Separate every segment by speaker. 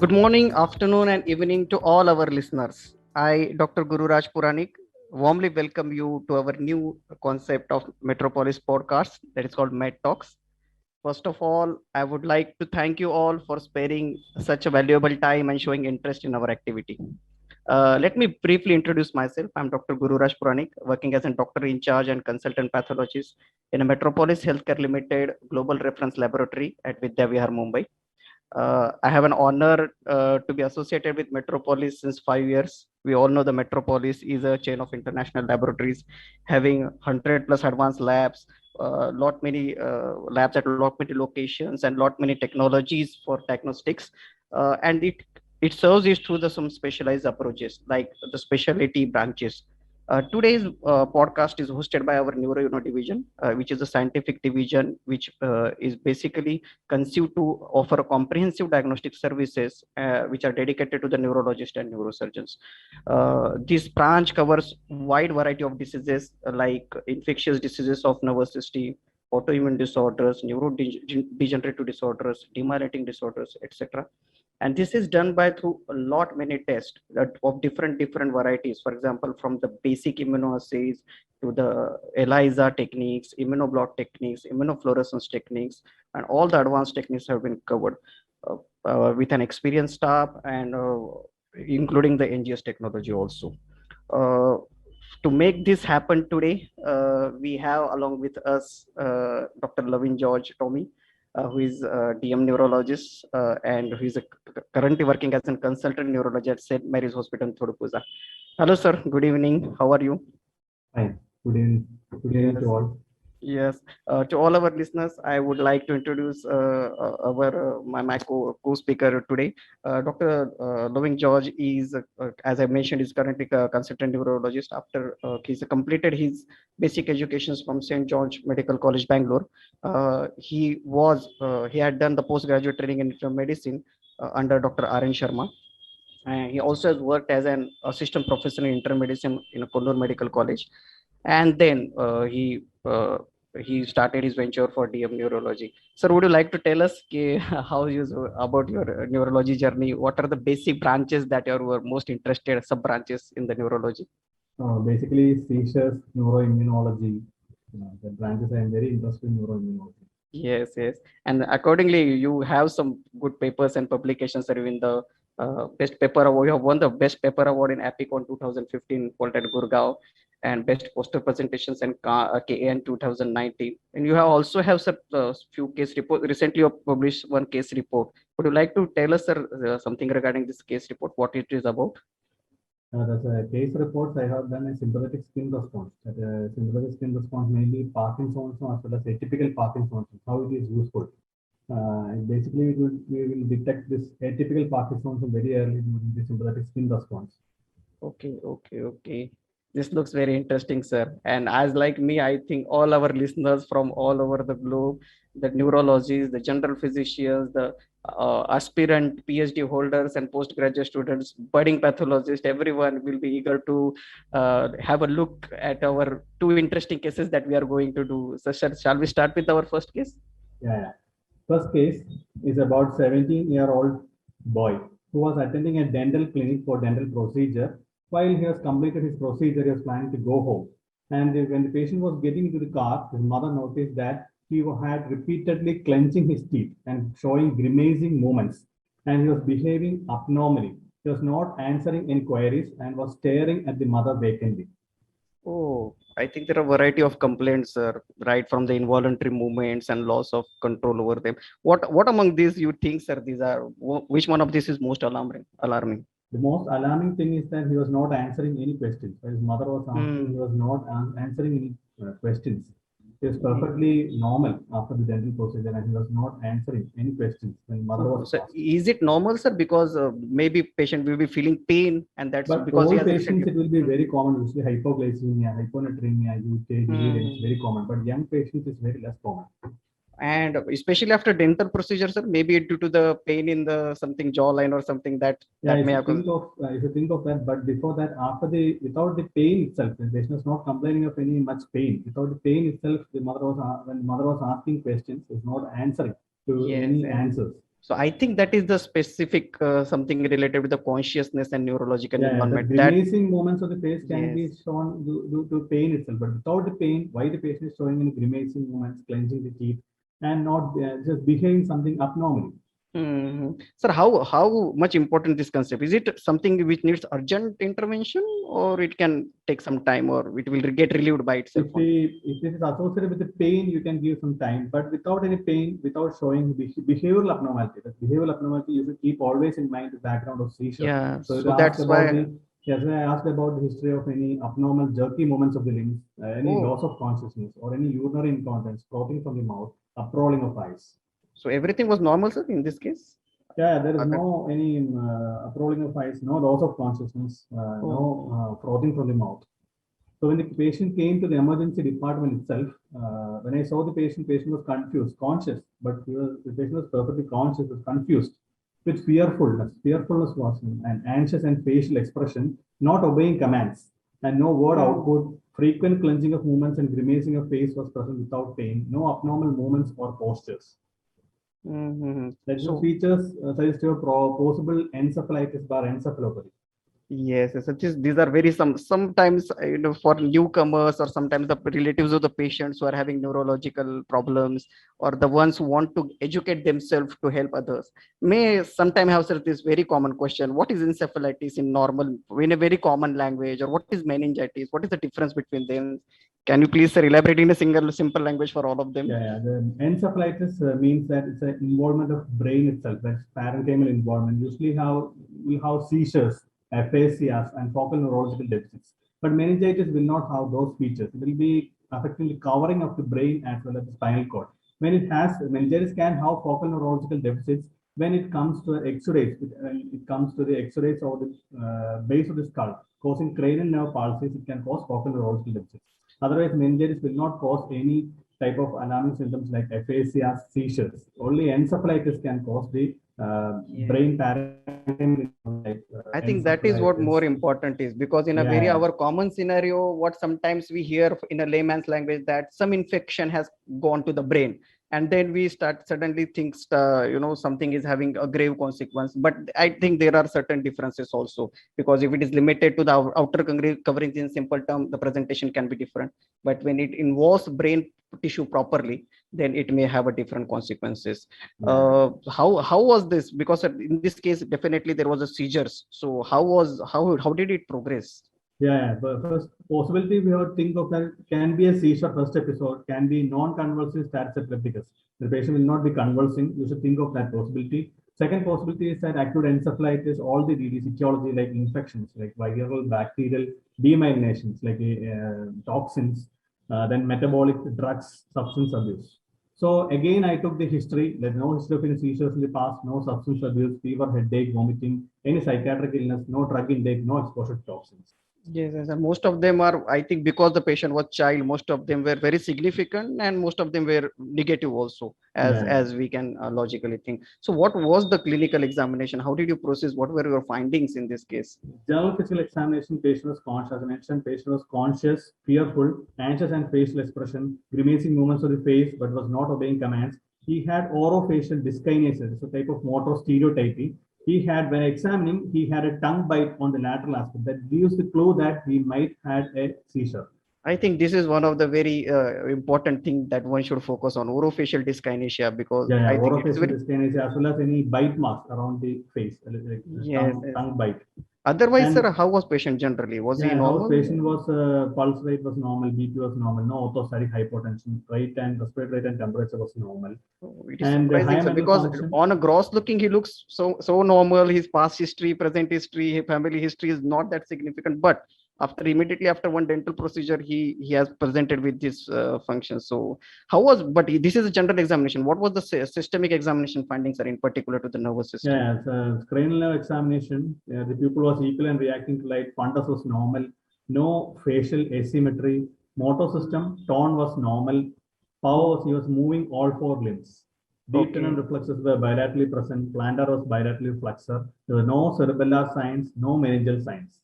Speaker 1: Good morning, afternoon, and evening to all our listeners. I, Dr. Guru Raj Puranik, warmly welcome you to our new concept of Metropolis podcast that is called Med Talks. First of all, I would like to thank you all for sparing such a valuable time and showing interest in our activity. Let me briefly introduce myself. I'm Dr. Guru Raj Puranik, working as a doctor in charge and consultant pathologist in a Metropolis Healthcare Limited Global Reference Laboratory at Vidya Vihar, Mumbai. I have an honor to be associated with Metropolis since 5 years. We all know the Metropolis is a chain of international laboratories having 100 plus advanced labs, lot many labs at lot many locations and lot many technologies for diagnostics. And it serves is through the some specialized approaches like the specialty branches. Today's podcast is hosted by our neuro division, which is a scientific division which is basically conceived to offer comprehensive diagnostic services which are dedicated to the neurologist and neurosurgeons. This branch covers wide variety of diseases like infectious diseases of nervous system, autoimmune disorders, neurodegenerative disorders, demyelinating disorders, etc. And this is done by through a lot many tests that of different varieties. For example, from the basic immunoassays to the ELISA techniques, immunoblot techniques, immunofluorescence techniques, and all the advanced techniques have been covered with an experienced staff and including the NGS technology also. Uh, to make this happen today, we have along with us Dr. Lavin George Tommy, who is a DM neurologist and who is currently working as a consultant neurologist at St. Mary's Hospital, Thodupuza. Hello, sir. Good evening. How are you?
Speaker 2: Hi, good evening to
Speaker 1: Yes.
Speaker 2: all.
Speaker 1: Yes, to all our listeners, I would like to introduce our my co-speaker today. Dr. Loving George is, as I mentioned, is currently a consultant neurologist after he's completed his basic educations from St. George Medical College, Bangalore. He had done the postgraduate training in internal medicine under Dr. R.N. Sharma. And he also has worked as an assistant professor in internal medicine in Konnur Medical College, and then he started his venture for DM neurology. Sir, would you like to tell us how you about your neurology journey? What are the basic branches that you were most interested, sub branches in the neurology?
Speaker 2: Basically, seizures, neuroimmunology, the branches I am very interested in neuroimmunology.
Speaker 1: Yes, yes. And accordingly, you have some good papers and publications that win the best paper award. You have won the best paper award in APICON 2015, Polt at Gurgaon, and best poster presentations in KAN 2019. And you have also have some few case report. Recently, you published one case report. Would you like to tell us, sir, something regarding this case report? What it is about?
Speaker 2: That's a case reports I have done a sympathetic skin response. That sympathetic skin response mainly Parkinson's as well as atypical Parkinson's. How it is useful. Basically, we will detect this atypical Parkinson's very early during the sympathetic skin response.
Speaker 1: Okay, okay, okay. This looks very interesting, sir. And as like me, I think all our listeners from all over the globe, the neurologists, the general physicians, the aspirant PhD holders and postgraduate students, budding pathologists, everyone will be eager to have a look at our two interesting cases that we are going to do. So shall we start with our first case?
Speaker 2: Yeah. First case is about 17-year-old boy who was attending a dental clinic for dental procedure. While he has completed his procedure, he was planning to go home. And when the patient was getting into the car, his mother noticed that he had repeatedly clenching his teeth and showing grimacing movements. And he was behaving abnormally. He was not answering inquiries and was staring at the mother vacantly.
Speaker 1: Oh, I think there are a variety of complaints, right, from the involuntary movements and loss of control over them. What among these you think, sir? These are which one of these is most alarming? Alarming.
Speaker 2: The most alarming thing is that he was not answering any questions. His mother was asking, he
Speaker 1: Hmm.
Speaker 2: was not answering any questions. He was perfectly normal after the dental procedure and he was not answering any questions when mother
Speaker 1: Oh,
Speaker 2: was
Speaker 1: so
Speaker 2: asked.
Speaker 1: is it normal, sir? Because maybe patient will be feeling pain, and that's
Speaker 2: But
Speaker 1: because he
Speaker 2: old
Speaker 1: has
Speaker 2: patients,
Speaker 1: recently.
Speaker 2: it will be
Speaker 1: Hmm.
Speaker 2: very common, usually hypoglycemia, hyponatremia, UTI, delirium, it's
Speaker 1: Hmm.
Speaker 2: very common. But young patients, is very less common.
Speaker 1: And especially after dental procedure, sir, maybe due to the pain in the something jawline or something
Speaker 2: Yeah,
Speaker 1: that may have.
Speaker 2: if you think of that, but before that, after the without the pain itself, the patient is not complaining of any much pain. Without the pain itself, the mother was when mother was asking questions, is not answering to
Speaker 1: Yes,
Speaker 2: any
Speaker 1: yes.
Speaker 2: answers.
Speaker 1: So I think that is the specific something related with the consciousness and neurological
Speaker 2: Yeah, the
Speaker 1: involvement. That
Speaker 2: grimacing movements of the face can be
Speaker 1: yes.
Speaker 2: shown due to pain itself, but without the pain, why the patient is showing any grimacing movements, clenching the teeth, and not just behaving something abnormally?
Speaker 1: Sir, how much important this concept? Is it something which needs urgent intervention, or it can take some time, or it will get relieved by itself only?
Speaker 2: If it is associated with the pain, you can give some time, but without any pain, without showing behavioral abnormality, that behavioral abnormality you should keep always in mind the background of seizure.
Speaker 1: Yeah,
Speaker 2: So
Speaker 1: so
Speaker 2: you asked
Speaker 1: that's
Speaker 2: about
Speaker 1: why.
Speaker 2: the yes, I asked about the history of any abnormal jerky movements of the limbs, any
Speaker 1: Oh,
Speaker 2: loss of consciousness, or any urinary incontinence, frothing from the mouth, uprolling of eyes.
Speaker 1: so everything was normal, sir, in this case.
Speaker 2: Yeah, there is
Speaker 1: Other.
Speaker 2: no any uprolling of eyes, no loss of consciousness, no
Speaker 1: Oh.
Speaker 2: frothing from the mouth. So when the patient came to the emergency department itself, when I saw the patient was confused, conscious, but the patient was perfectly conscious, was confused with fearfulness. Fearfulness was an anxious and facial expression, not obeying commands, and no word
Speaker 1: Oh.
Speaker 2: output. Frequent clenching of movements and grimacing of face was present without pain. No abnormal movements or postures. That these
Speaker 1: So
Speaker 2: features suggest a possible encephalitis bar encephalopathy.
Speaker 1: yes, yes, these are very sometimes for newcomers or sometimes the relatives of the patients who are having neurological problems or the ones who want to educate themselves to help others may sometime have sir, this very common question: what is encephalitis in normal, in a very common language, or what is meningitis? What is the difference between them? Can you please sir, elaborate in a single simple language for all of them?
Speaker 2: Yeah. The encephalitis means that it's an involvement of brain itself, that's parenchymal involvement. Usually, how we have seizures, aphasias, and focal neurological deficits. But meningitis will not have those features. It will be affecting the covering of the brain as well as the spinal cord. When it has meningitis, can have focal neurological deficits. When it comes to exudates, it comes to the exudates or the base of the skull, causing cranial nerve palsies. It can cause focal neurological deficits. Otherwise, meningitis will not cause any type of alarming symptoms like aphasia, seizures. Only encephalitis can cause the brain parenchymal like
Speaker 1: I think that is what
Speaker 2: encephalitis.
Speaker 1: more important is because in a very
Speaker 2: Yeah,
Speaker 1: our common scenario, what sometimes we hear in a layman's language that some infection has gone to the brain, and then we start suddenly thinks something is having a grave consequence. But I think there are certain differences also because if it is limited to the outer coverings in simple term, the presentation can be different. But when it involves brain tissue properly, then it may have a different consequences.
Speaker 2: yeah.
Speaker 1: How was this? Because in this case, definitely there was a seizures. So how did it progress?
Speaker 2: Yeah, but first possibility we have to think of that can be a seizure first episode, can be non-convulsive status epilepticus. The patient will not be convulsing. You should think of that possibility. Second possibility is that acute encephalitis, all the disease etiology like infections, like viral, bacterial demyelinations, like toxins, then metabolic drugs, substance abuse. So again, I took the history. There's no history of any seizures in the past, no substance abuse, fever, headache, vomiting, any psychiatric illness, no drug intake, no exposure to toxins.
Speaker 1: Yes, yes, and most of them are, I think, because the patient was child, most of them were very significant, and most of them were negative also,
Speaker 2: Yeah.
Speaker 1: as we can logically think. So, what was the clinical examination? How did you process? What were your findings in this case?
Speaker 2: General physical examination, patient was conscious. As I mentioned, patient was conscious, fearful, anxious and facial expression, grimacing movements of the face, but was not obeying commands. He had orofacial dyskinesia, it's a type of motor stereotyping. He had, when examining, he had a tongue bite on the lateral aspect that gives the clue that he might have a seizure.
Speaker 1: I think this is one of the very important thing that one should focus on orofacial dyskinesia because
Speaker 2: Yeah,
Speaker 1: I think it is
Speaker 2: orofacial
Speaker 1: very
Speaker 2: dyskinesia as well as any bite marks around the face, like
Speaker 1: yes, yes.
Speaker 2: tongue bite.
Speaker 1: Otherwise, sir,
Speaker 2: And
Speaker 1: how was patient generally? Was he
Speaker 2: yeah, how
Speaker 1: normal?
Speaker 2: patient was pulse rate was normal, BP was normal, no orthostatic hypotension, rate and respiratory rate and temperature was normal,
Speaker 1: Oh, it is
Speaker 2: and
Speaker 1: surprising,
Speaker 2: higher
Speaker 1: sir,
Speaker 2: mental
Speaker 1: because
Speaker 2: function.
Speaker 1: on a gross looking, he looks so normal. His past history, present history, his family history is not that significant. But immediately after one dental procedure, he has presented with this function. So how was? But this is a general examination. What was the systemic examination findings are in particular to the nervous system?
Speaker 2: Yeah, so cranial nerve examination, the pupil was equal and reacting to light, fundus was normal, no facial asymmetry, motor system, tone was normal, power was, he was moving all four limbs. Deep tenon
Speaker 1: Okay,
Speaker 2: reflexes were bilaterally present, plantar was bilaterally flexor, there were no cerebellar signs, no meningeal signs.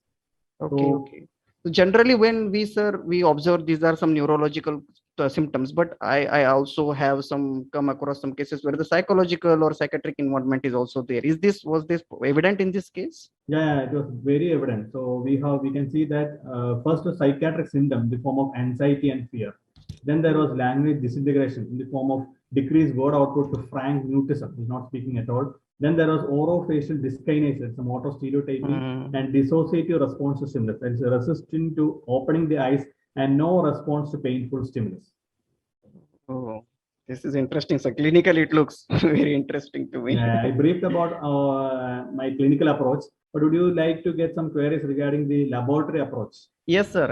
Speaker 1: okay,
Speaker 2: So
Speaker 1: okay. So generally, when we sir we observe these are some neurological symptoms, but I also have come across some cases where the psychological or psychiatric involvement is also there. Was this evident in this case?
Speaker 2: Yeah, it was very evident. So we can see that first a psychiatric symptom, the form of anxiety and fear. Then there was language disintegration in the form of decreased word output to frank mutism, he's not speaking at all. Then there was orofacial dyskinesis, some auto stereotyping, and dissociative response to stimulus. That is resistant to opening the eyes and no response to painful stimulus.
Speaker 1: Oh, this is interesting. So clinically, it looks very interesting to me.
Speaker 2: Yeah, I briefed about my clinical approach, but would you like to get some queries regarding the laboratory approach?
Speaker 1: Yes, sir.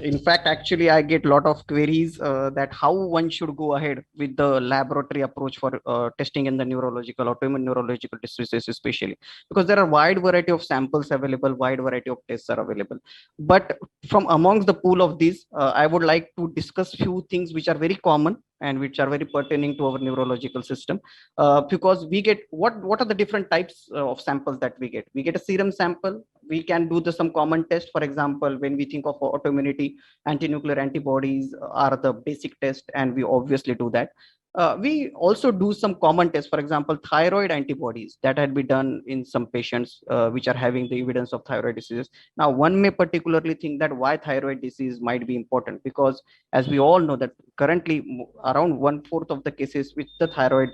Speaker 1: In fact, actually, I get a lot of queries that how one should go ahead with the laboratory approach for testing in the neurological, autoimmune neurological diseases, especially because there are wide variety of samples available, wide variety of tests are available. But from amongst the pool of these, I would like to discuss few things which are very common and which are very pertaining to our neurological system, because we get what are the different types of samples that we get. We get a serum sample. We can do some common test. For example, when we think of autoimmunity, anti-nuclear antibodies are the basic test, and we obviously do that. We also do some common tests, for example, thyroid antibodies that had been done in some patients which are having the evidence of thyroid diseases. Now, one may particularly think that why thyroid disease might be important, because as we all know that currently around 1/4 of the cases with the thyroid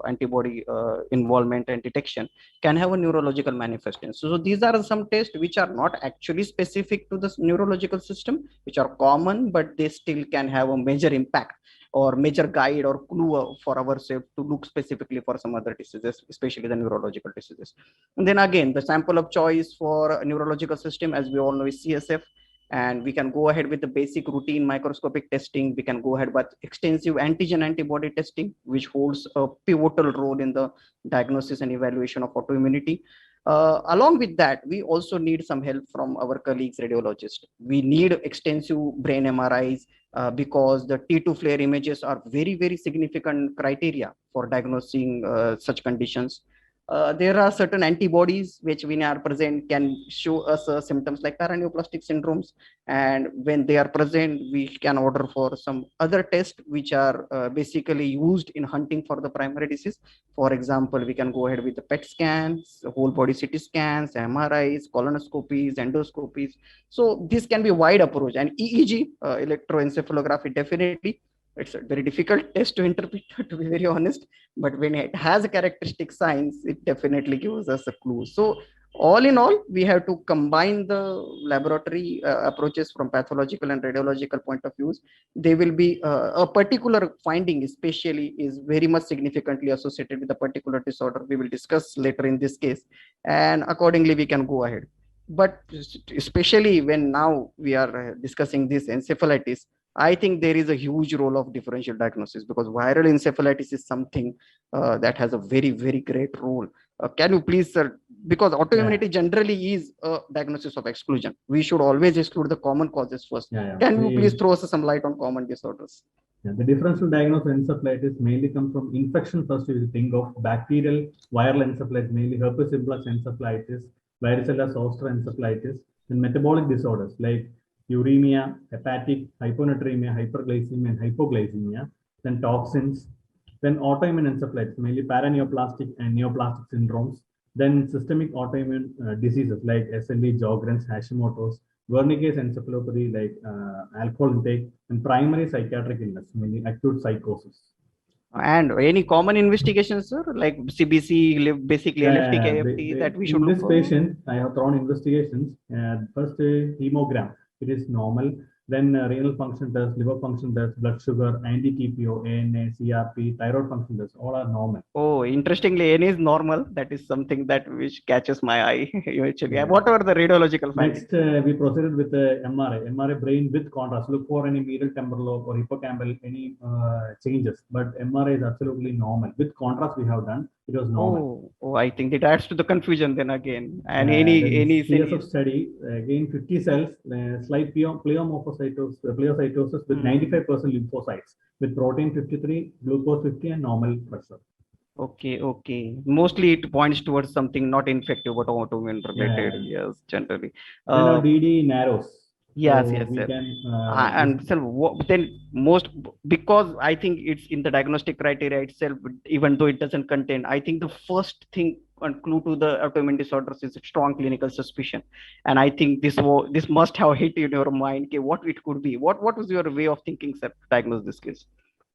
Speaker 1: antibody involvement and detection can have a neurological manifestation. So these are some tests which are not actually specific to the neurological system, which are common, but they still can have a major impact or major guide or clue for ourselves to look specifically for some other diseases, especially the neurological diseases. And then again, the sample of choice for neurological system, as we all know, is CSF. And we can go ahead with the basic routine microscopic testing. We can go ahead with extensive antigen antibody testing, which holds a pivotal role in the diagnosis and evaluation of autoimmunity. Along with that, we also need some help from our colleagues radiologists. We need extensive brain MRIs, because the T2 flare images are very significant criteria for diagnosing such conditions. There are certain antibodies which when are present can show us symptoms like paraneoplastic syndromes, and when they are present we can order for some other tests which are basically used in hunting for the primary disease. For example, we can go ahead with the PET scans, whole body CT scans, MRIs, colonoscopies, endoscopies. So this can be a wide approach. And EEG, electroencephalography, definitely it's a very difficult test to interpret, to be very honest, but when it has a characteristic signs, it definitely gives us a clue. So all in all, we have to combine the laboratory approaches from pathological and radiological point of views. They will be a particular finding especially is very much significantly associated with a particular disorder we will discuss later in this case, and accordingly we can go ahead. But especially when now we are discussing this encephalitis, I think there is a huge role of differential diagnosis, because viral encephalitis is something that has a very great role. Can you please, sir, because autoimmunity generally is a diagnosis of exclusion. We should always exclude the common causes first. Can you please throw us some light on common disorders?
Speaker 2: The differential diagnosis of encephalitis mainly comes from infection first. You think of bacterial viral encephalitis, mainly herpes simplex encephalitis, varicella zoster encephalitis, and metabolic disorders like uremia, hepatic hyponatremia, hyperglycemia, and hypoglycemia, then toxins, then autoimmune encephalitis, mainly paraneoplastic and neoplastic syndromes, then systemic autoimmune diseases like SLE, Sjogren's, Hashimoto's, Wernicke's encephalopathy like alcohol intake, and primary psychiatric illness, mainly acute psychosis.
Speaker 1: And any common investigations, sir, like CBC, basically LFT, KFT, that we should look for?
Speaker 2: In this patient, I have thrown investigations. First, hemogram, it is normal. Then renal function test, liver function test, blood sugar, anti-TPO, ANA, CRP, thyroid function test, all are normal.
Speaker 1: Oh, interestingly, ANA is normal. That is something that which catches my eye eventually. Yeah. What are the radiological findings?
Speaker 2: Next, we proceeded with the MRI brain with contrast. Look for any medial temporal lobe or hippocampal, any changes. But MRI is absolutely normal. With contrast, we have done. It was normal.
Speaker 1: Oh, I think it adds to the confusion then again. And any
Speaker 2: CSF study, again 50 cells, slight pleomorphocytosis with 95% lymphocytes, with protein 53, glucose 50, and normal pressure.
Speaker 1: Okay. Mostly it points towards something not infective but autoimmune related. Yes, generally.
Speaker 2: Then our DD narrows.
Speaker 1: Yes,
Speaker 2: So
Speaker 1: yes,
Speaker 2: we
Speaker 1: sir.
Speaker 2: can,
Speaker 1: And sir, then most, because I think it's in the diagnostic criteria itself, even though it doesn't contain, I think the first thing and clue to the autoimmune disorders is strong clinical suspicion. And I think this must have hit in your mind, okay, what it could be. What was your way of thinking, sir, to diagnose this case?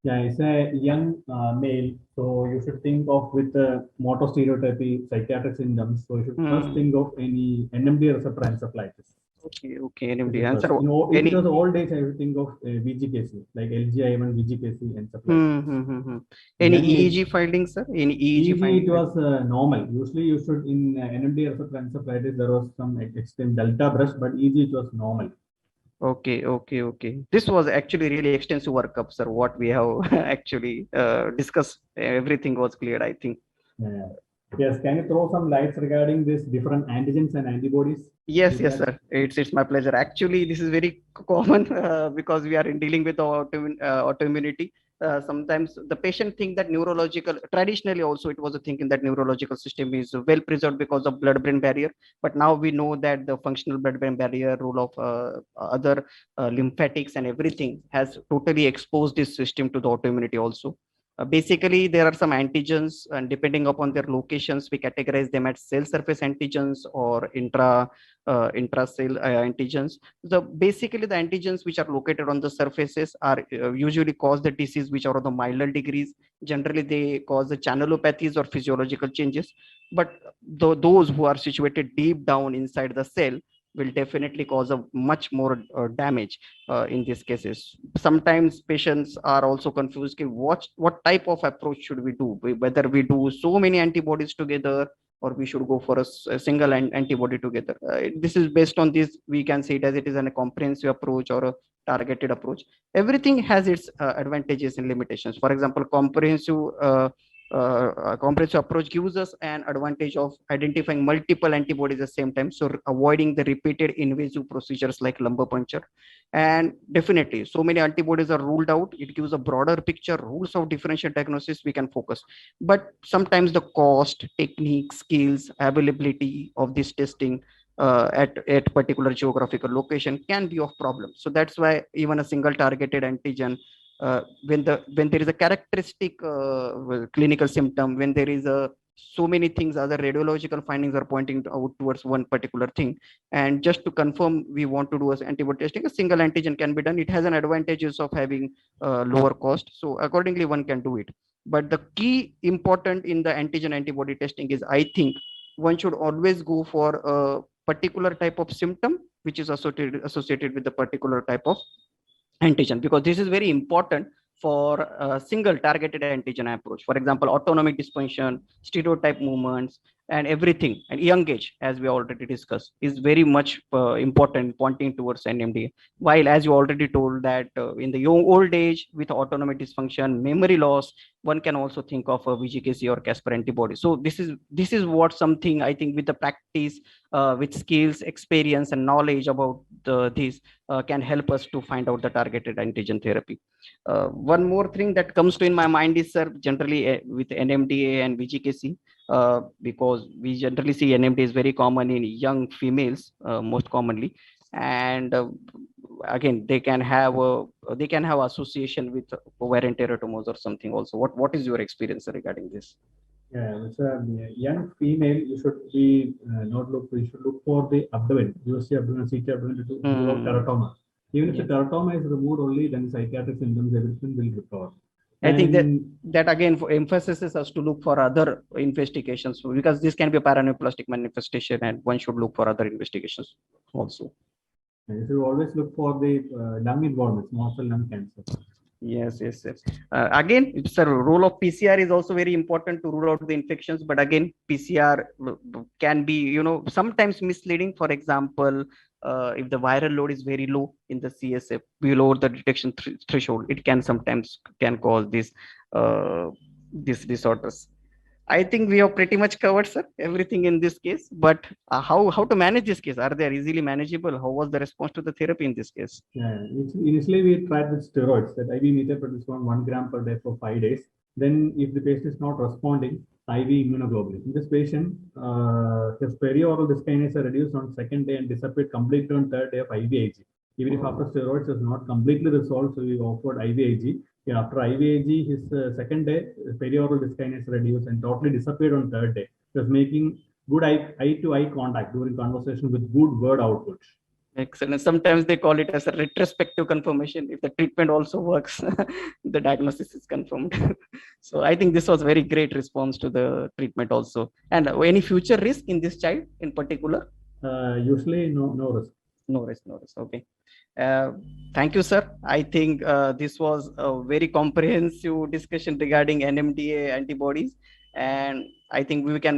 Speaker 2: yeah, it's a young male, so you should think of with motor stereotypy, psychiatric symptoms. So you should first
Speaker 1: Hmm.
Speaker 2: think of any NMD receptor encephalitis.
Speaker 1: Okay, okay,
Speaker 2: This
Speaker 1: NMD.
Speaker 2: is
Speaker 1: And sir,
Speaker 2: first. If it was
Speaker 1: any.
Speaker 2: old age, I would think of VGKC, like LGI1 VGKC encephalitis.
Speaker 1: Hmm. Any
Speaker 2: Young
Speaker 1: EEG
Speaker 2: age,
Speaker 1: findings, sir? Any EEG
Speaker 2: EEG, it
Speaker 1: finding?
Speaker 2: was normal. Usually, you should in NMD receptor encephalitis, there was some extreme delta brush, but EEG it was normal.
Speaker 1: Okay, okay, okay. This was actually really extensive workup, sir. What we have actually discussed, everything was clear, I think.
Speaker 2: Yeah. Yes, can you throw some lights regarding this different antigens and antibodies
Speaker 1: Yes,
Speaker 2: you
Speaker 1: yes,
Speaker 2: catch?
Speaker 1: sir. It's my pleasure. Actually, this is very common because we are in dealing with autoimmunity. Sometimes the patient think that neurological, traditionally also it was a thinking that neurological system is well preserved because of blood-brain barrier. But now we know that the functional blood-brain barrier, role of other lymphatics and everything has totally exposed this system to the autoimmunity also. Basically, there are some antigens, and depending upon their locations, we categorize them as cell surface antigens or intracell antigens. The basically the antigens which are located on the surfaces are usually cause the disease which are of the milder degrees. Generally, they cause the channelopathies or physiological changes. But those who are situated deep down inside the cell will definitely cause a much more damage in these cases. Sometimes patients are also confused, okay, what type of approach should we do, whether we do so many antibodies together or we should go for a single antibody together. This is based on this, we can say it as it is a comprehensive approach or a targeted approach. Everything has its advantages and limitations. For example, comprehensive approach gives us an advantage of identifying multiple antibodies at the same time, so avoiding the repeated invasive procedures like lumbar puncture. And definitely so many antibodies are ruled out, it gives a broader picture, rules of differential diagnosis we can focus. But sometimes the cost, technique, skills, availability of this testing at particular geographical location can be of problem. So that's why even a single targeted antigen, when there is a characteristic clinical symptom, when there is a so many things, other radiological findings are pointing out towards one particular thing, and just to confirm we want to do as antibody testing, a single antigen can be done. It has an advantages of having lower cost, so accordingly one can do it. But the key important in the antigen antibody testing is, I think, one should always go for a particular type of symptom which is associated with the particular type of antigen, because this is very important for a single targeted antigen approach. For example, autonomic dysfunction, stereotype movements, and everything, and young age, as we already discussed, is very much important, pointing towards NMDA. While, as you already told, that in the young old age with autonomic dysfunction, memory loss, one can also think of a VGKC or Casper antibody. So this is what something I think with the practice, with skills, experience, and knowledge about these can help us to find out the targeted antigen therapy. One more thing that comes to in my mind is, sir, generally with NMDA and VGKC, because we generally see NMDA is very common in young females, most commonly, and again they can have association with ovarian teratomas or something also. What is your experience regarding this?
Speaker 2: Yeah, with a young female, you should be not look. You should look for the abdomen, USC abdomen, CT abdomen to rule out
Speaker 1: Hmm.
Speaker 2: teratoma. Even if the
Speaker 1: Yes.
Speaker 2: teratoma is removed only, then psychiatric symptoms, everything will recover.
Speaker 1: I think that
Speaker 2: And
Speaker 1: that again emphasizes us to look for other investigations, because this can be a paraneoplastic manifestation, and one should look for other investigations also.
Speaker 2: you should always look for the lung involvement, small cell lung cancer.
Speaker 1: Yes, yes, yes. Again, it's a role of PCR is also very important to rule out the infections. But again, PCR can be, sometimes misleading. For example, if the viral load is very low in the CSF, below the detection threshold, it can sometimes can cause these disorders. I think we have pretty much covered, sir, everything in this case. But how to manage this case? Are they easily manageable? How was the response to the therapy in this case?
Speaker 2: Yeah, initially we tried with steroids, that IV methylprednisolone 1 gram per day for 5 days. Then, if the patient is not responding, IV immunoglobulin. In this patient, his perioral dyskinase are reduced on second day and disappeared completely on third day of IVIG. Even if after steroids is not completely resolved, so we offered IVIG. Yeah, after IVIG, his second day, perioral dyskinase reduced and totally disappeared on third day. He was making good eye-to-eye contact during conversation with good word output.
Speaker 1: Excellent. Sometimes they call it as a retrospective confirmation. If the treatment also works, the diagnosis is confirmed. So I think this was very great response to the treatment also. And any future risk in this child in particular?
Speaker 2: Usually, no risk.
Speaker 1: No risk, no risk. Okay. Uh, Thank you, sir. I think this was a very comprehensive discussion regarding NMDA antibodies. And I think we can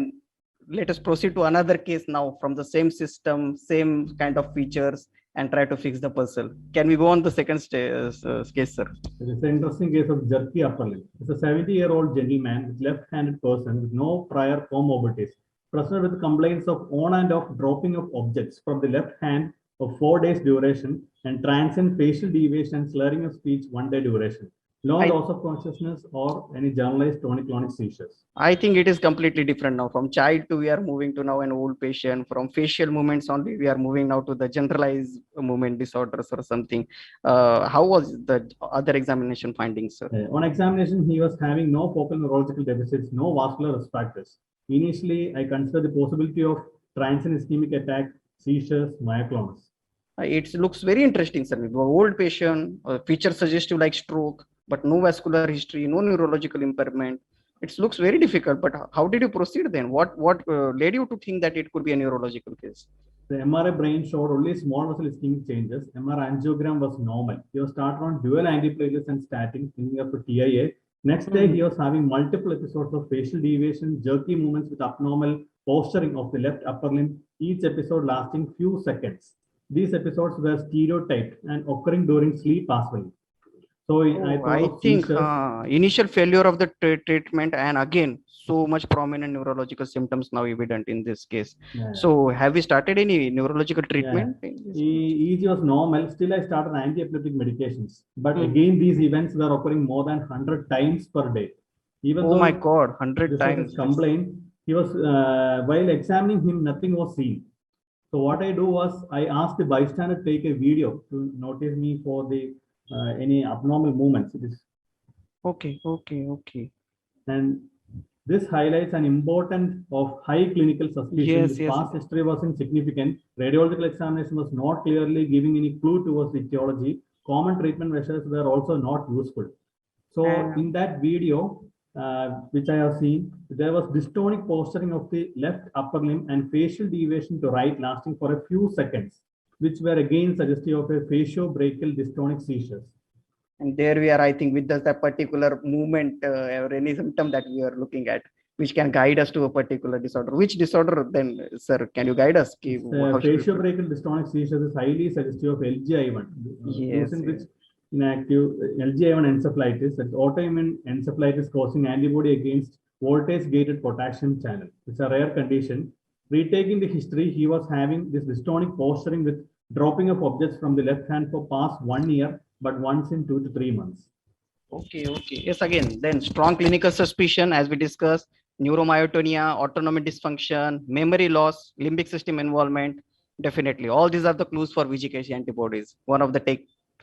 Speaker 1: let us proceed to another case now from the same system, same kind of features, and try to fix the puzzle. Can we go on the second case, sir?
Speaker 2: It is an interesting case of jerky upper limb. It's a 70-year-old gentleman with left-handed person with no prior comorbidities, present with complaints of on and off dropping of objects from the left hand of 4 days duration and transient facial deviation and slurring of speech 1 day duration. No loss of consciousness or any generalized tonic-clonic seizures.
Speaker 1: I think it is completely different now. From child to we are moving to now an old patient. From facial movements only, we are moving now to the generalized movement disorders or something. How was the other examination findings, sir?
Speaker 2: On examination, he was having no focal neurological deficits, no vascular risk factors. Initially, I considered the possibility of transient ischemic attack, seizures, myoclonus.
Speaker 1: It looks very interesting, sir. Old patient, feature suggestive like stroke, but no vascular history, no neurological impairment. It looks very difficult, but how did you proceed then? What led you to think that it could be a neurological case?
Speaker 2: The MRI brain showed only small vessel ischemic changes. MRI angiogram was normal. He was started on dual antiplatelets and statin, thinking of a TIA. Next day, he was having multiple episodes of facial deviation, jerky movements with abnormal posturing of the left upper limb, each episode lasting few seconds. These episodes were stereotyped and occurring during sleep as well. So
Speaker 1: I think initial failure of the treatment, and again, so much prominent neurological symptoms now evident in this case. Yeah. So have we started any neurological treatment?
Speaker 2: Yeah. EEG was normal. Still, I started anti-epileptic medications. But again, these events were occurring more than 100 times per day.
Speaker 1: Even though my God, 100 times.
Speaker 2: Complaint. He was while examining him, nothing was seen. So what I do was I asked the bystander to take a video to notice me for the any abnormal movements. It is
Speaker 1: okay.
Speaker 2: And this highlights an importance of high clinical suspicion. Yes, past history was insignificant. Radiological examination was not clearly giving any clue towards the etiology. Common treatment measures were also not useful. So in that video, which I have seen, there was dystonic posturing of the left upper limb and facial deviation to right lasting for a few seconds, which were again suggestive of a facio-brachial dystonic seizures.
Speaker 1: And there we are, I think, with that particular movement or any symptom that we are looking at, which can guide us to a particular disorder. Which disorder then, sir? Can you guide us?
Speaker 2: Facio-brachial dystonic seizures is highly suggestive of LGI1.
Speaker 1: Yes.
Speaker 2: Which inactive LGI1 encephalitis, that's autoimmune encephalitis causing antibody against voltage-gated potassium channel. It's a rare condition. Retaking the history, he was having this dystonic posturing with dropping of objects from the left hand for past 1 year, but once in 2 to 3 months.
Speaker 1: Okay. Yes, again, then strong clinical suspicion, as we discussed, neuromyotonia, autonomic dysfunction, memory loss, limbic system involvement. Definitely, all these are the clues for VGKC antibodies. One of the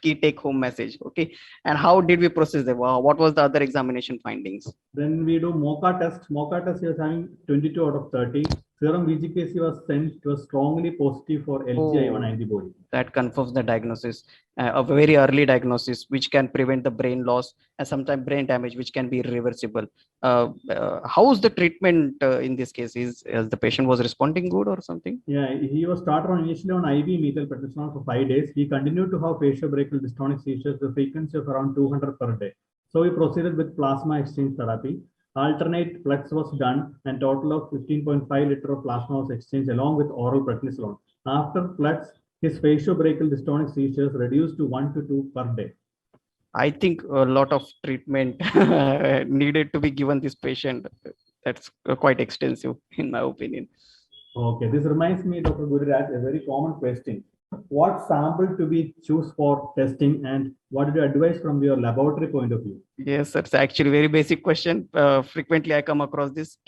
Speaker 1: key take-home message. Okay, and how did we process them? What was the other examination findings?
Speaker 2: Then we do MOCA test. MOCA test, he was having 22 out of 30. Serum VGKC was sent. It was strongly positive for LGI1 antibody.
Speaker 1: That confirms the diagnosis, a very early diagnosis, which can prevent the brain loss and sometimes brain damage, which can be irreversible. How is the treatment in this case? Is the patient was responding good or something?
Speaker 2: Yeah, he was started initially on IV methylprednisolone for 5 days. He continued to have facio-brachial dystonic seizures, the frequency of around 200 per day. So we proceeded with plasma exchange therapy. Alternate flux was done and total of 15.5 liter of plasma was exchanged along with oral prednisolone. After flux, his facio-brachial dystonic seizures reduced to 1 to 2 per day.
Speaker 1: I think a lot of treatment needed to be given this patient. That's quite extensive in my opinion.
Speaker 2: Okay, this reminds me, Dr. Gururaj, a very common question. What sample to be choose for testing, and what did you advise from your laboratory point of view?
Speaker 1: Yes, that's actually very basic question. Frequently, I come across this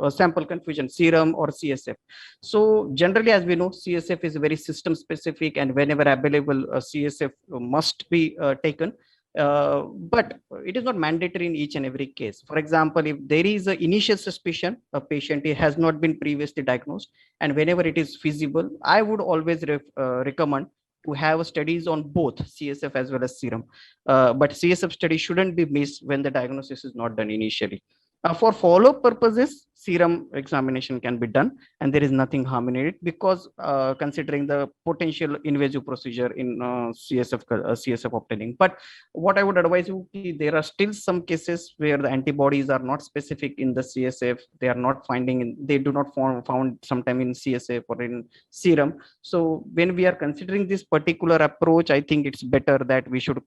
Speaker 1: sample confusion, serum or CSF. So generally, as we know, CSF is very system specific, and whenever available, CSF must be taken. But it is not mandatory in each and every case. For example, if there is an initial suspicion, a patient has not been previously diagnosed, and whenever it is feasible, I would always recommend to have studies on both CSF as well as serum. But CSF study shouldn't be missed when the diagnosis is not done initially. For follow-up purposes, serum examination can be done, and there is nothing harm in it because considering the potential invasive procedure in CSF obtaining. But what I would advise you, there are still some cases where the antibodies are not specific in the CSF. They are not they do not found sometime in CSF or in serum. So when we are considering this particular approach, I think it's better that we should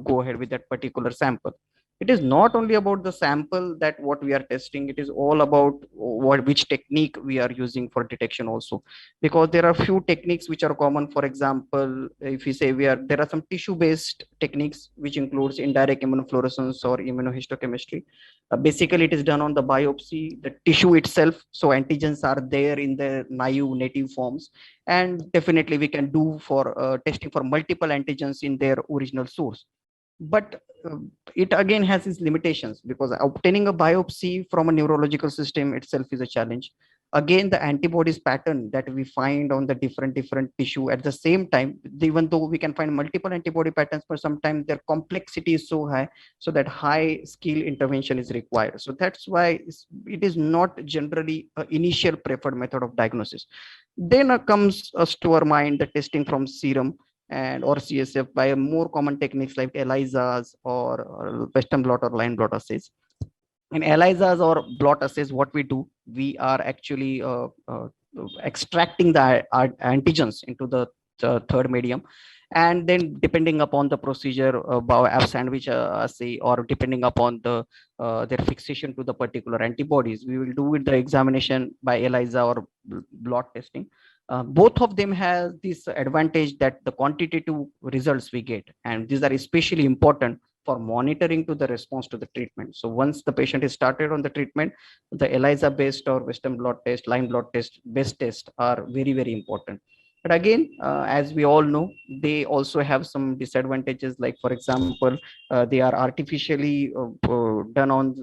Speaker 1: go ahead with that particular sample. It is not only about the sample that what we are testing, it is all about which technique we are using for detection also, because there are few techniques which are common. For example, if we say there are some tissue based techniques which includes indirect immunofluorescence or immunohistochemistry. Basically it is done on the biopsy, the tissue itself, so antigens are there in the naive native forms, and definitely we can do for testing for multiple antigens in their original source. But it again has its limitations because obtaining a biopsy from a neurological system itself is a challenge. Again, the antibodies pattern that we find on the different tissue at the same time, even though we can find multiple antibody patterns, but sometimes their complexity is so high, so that high skill intervention is required. So that's why it is not generally an initial preferred method of diagnosis. Then comes us to our mind the testing from serum and or CSF by more common techniques like ELISAs or Western blot or line blot assays. In ELISAs or blot assays, what we do, we are actually extracting the antigens into the third medium, and then depending upon the procedure, ab sandwich assay, or depending upon their fixation to the particular antibodies, we will do it the examination by ELISA or blot testing. Both of them have this advantage that the quantitative results we get, and these are especially important for monitoring to the response to the treatment. So once the patient is started on the treatment, the ELISA based or Western blot test, line blot test, best test are very important. But again, as we all know, they also have some disadvantages. Like for example, they are artificially done on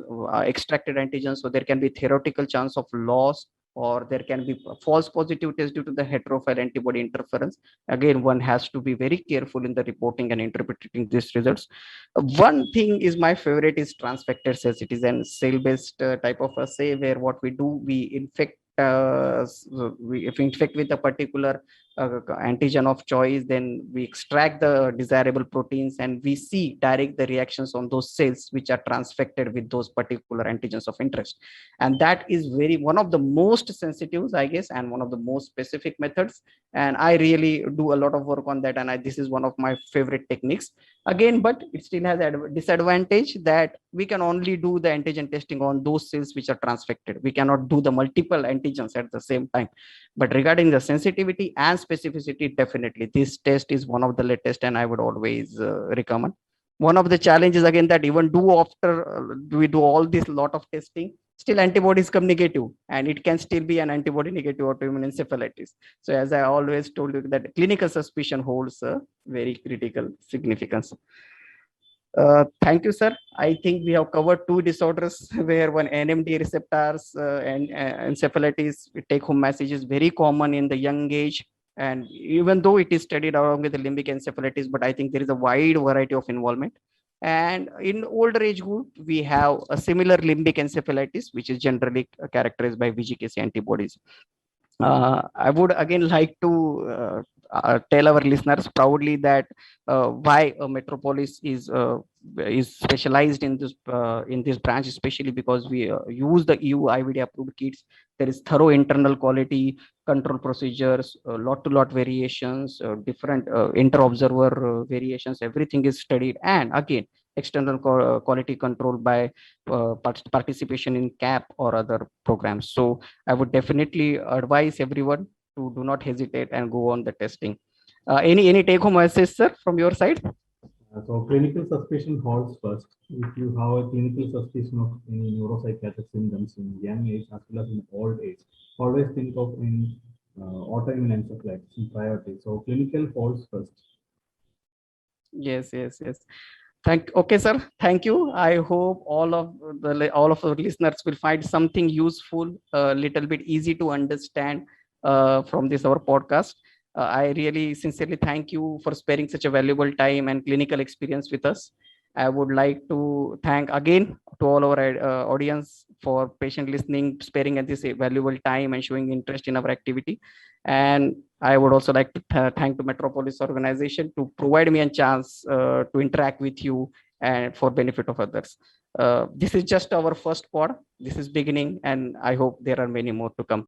Speaker 1: extracted antigens, so there can be theoretical chance of loss, or there can be false positive test due to the heterophile antibody interference. Again, one has to be very careful in the reporting and interpreting these results. One thing is my favorite is transfected cells. It is an cell-based type of assay where what we do, we infect if we infect with a particular antigen of choice, then we extract the desirable proteins and we see direct the reactions on those cells which are transfected with those particular antigens of interest. And that is very one of the most sensitive, I guess, and one of the most specific methods. And I really do a lot of work on that, and this is one of my favorite techniques. Again, but it still has a disadvantage that we can only do the antigen testing on those cells which are transfected. We cannot do the multiple antigens at the same time. But regarding the sensitivity and specificity, definitely this test is one of the latest, and I would always recommend. One of the challenges again that even do after we do all this lot of testing, still antibodies come negative, and it can still be an antibody negative autoimmune encephalitis. So as I always told you, that clinical suspicion holds a very critical significance. Thank you, sir. I think we have covered two disorders where one NMD receptors and encephalitis, take home message is very common in the young age. And even though it is studied along with the limbic encephalitis, but I think there is a wide variety of involvement. And in older age group, we have a similar limbic encephalitis, which is generally characterized by VGKC antibodies. I would again like to tell our listeners proudly that why Metropolis is specialized in this branch, especially because we use the EU IVD approved kits. There is thorough internal quality control procedures, lot to lot variations, different inter-observer variations. Everything is studied, and again, external quality control by participation in CAP or other programs. So I would definitely advise everyone to do not hesitate and go on the testing. Any take home message, sir, from your side?
Speaker 2: So clinical suspicion holds first. If you have a clinical suspicion of any neuropsychiatric symptoms in young age as well as in old age, always think of any autoimmune encephalitis in priority. So clinical holds first.
Speaker 1: Yes. Okay, sir. Thank you. I hope all of our listeners will find something useful, a little bit easy to understand from this our podcast. I really sincerely thank you for sparing such a valuable time and clinical experience with us. I would like to thank again to all our audience for patient listening, sparing at this valuable time and showing interest in our activity. And I would also like to thank the Metropolis organization to provide me a chance to interact with you and for benefit of others. This is just our first pod. This is beginning, and I hope there are many more to come.